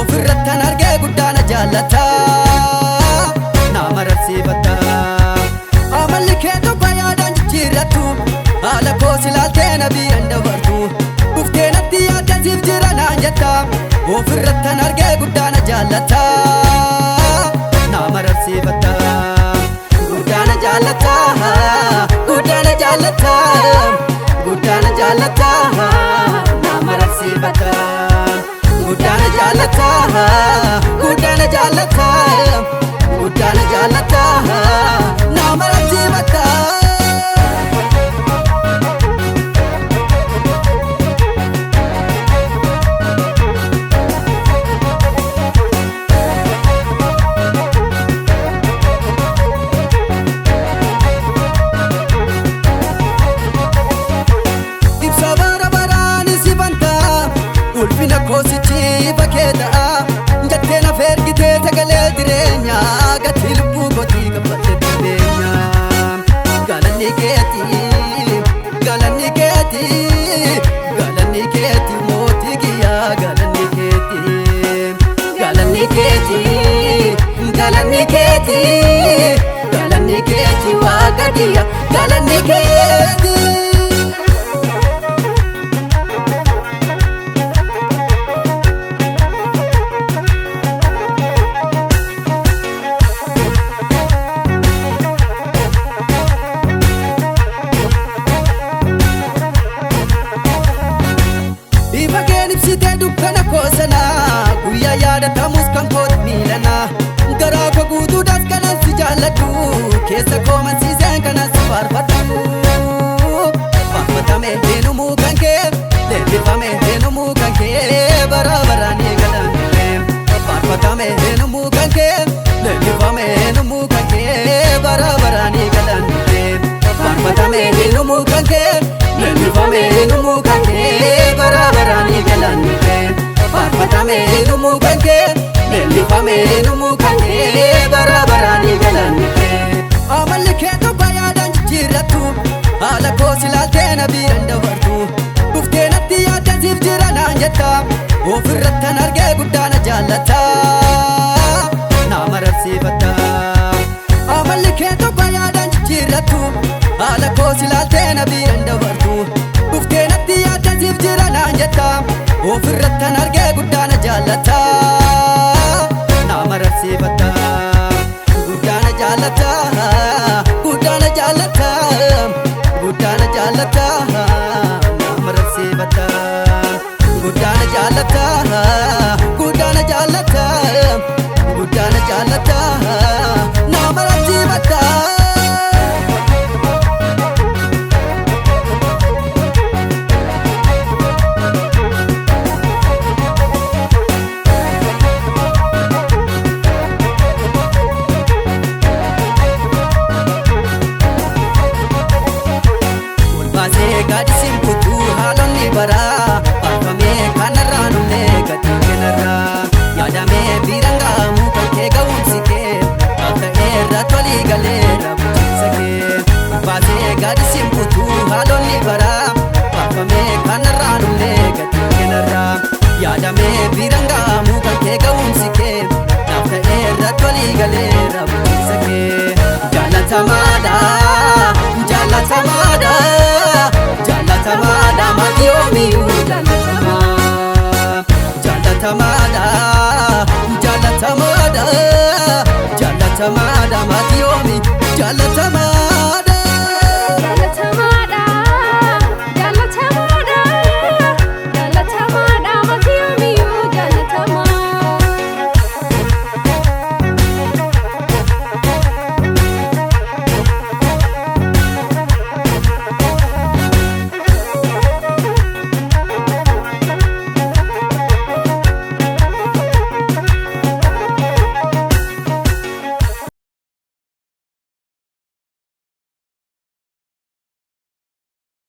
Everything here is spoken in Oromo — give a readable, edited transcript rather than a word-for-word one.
ofirrattan argee guddaana jaallata nama rarsiifata amalli kee tokko yaadaan jijjiirrattu haala koo silaaltee na biyyaan dabartu dhuftee natti yaaddasiif jira naan jetta ofirrattan argee guddaana jaallata nama rarsiifata guddaana jaallata guddaana jaallata guddaana jaallata nama rarsiifata guddaana jaallata guddaana jaallata guddaana jaallata nama rarsiifata ulfina koosichi bakeedha jettee na fergitee sagalee jireenya gatii lubbuu kootii gabbate dandeenya galanni keetii galanni keetii galanni keetii mootii kiyyaa galanni keetii galanni keetii galanni keetii galanni keetii waaqa kiyyaa galanni keetii ibsitee dukkana koosana guyyaa yaadatamus kan kooti miilana garaa koo guutuudhaas kanan si jaalladhu keessa koo mansiiseen kanan si faarfadhu faarfatame eenyumuu kan kee leellifame eenyumuu kan kee bara baraan eegalanne faarfatame eenyumuu kan kee leellifame eenyumuu kan kee bara baraan eegalanne faarfatame eenyumuu kan kee leellifame eenyumuu kan kee bara baraan eegalanne faarfatame eenyumuu kan kee leellifame eenyumuu kan kee bara baraan eegalanne amalli kee tokko yaadaan jijjiirrattu haala koo silaaltee na biyyaan dabartu dhuftee natti yaaddasiif jira naan jetta ofirrattan argee guddaana jaallata nama rarsiifata amalli kee tokko yaadaan jijjiirrattu haala koo silaaltee na biyyaan dabartu dhuftee natti yaaddasiif jira naan jetta ofirrattan argee guddaana jaallata nama rarsiifata guddaana jaallata guddaana jaallata guddaana jaallata nama rarsiifata guddaana jaallata guddaana jaallata guddaana jaallata nama rarsiifata gaadisiin kutuu haalonni baraa faarfamee kanarraa nullee gatii kennarraa yaadamee biiraan ga'amuu kan kee ga'umsi kee akka irratti walii galeera bulchiinsa kee baasee gaadisiin kutuu haalonni baraa faarfamee kanarraa nullee gatii kennarraa yaadamee biiraan ga'amuu kan kee ga'umsi kee akka irratti walii galeera bulchiinsa kee jaalatamaadha jaalatamaadha jaalatamaadha maatii oomiyuu jaalatamaadha jaalatamaadha jaalatamaadha maatii oomiyuu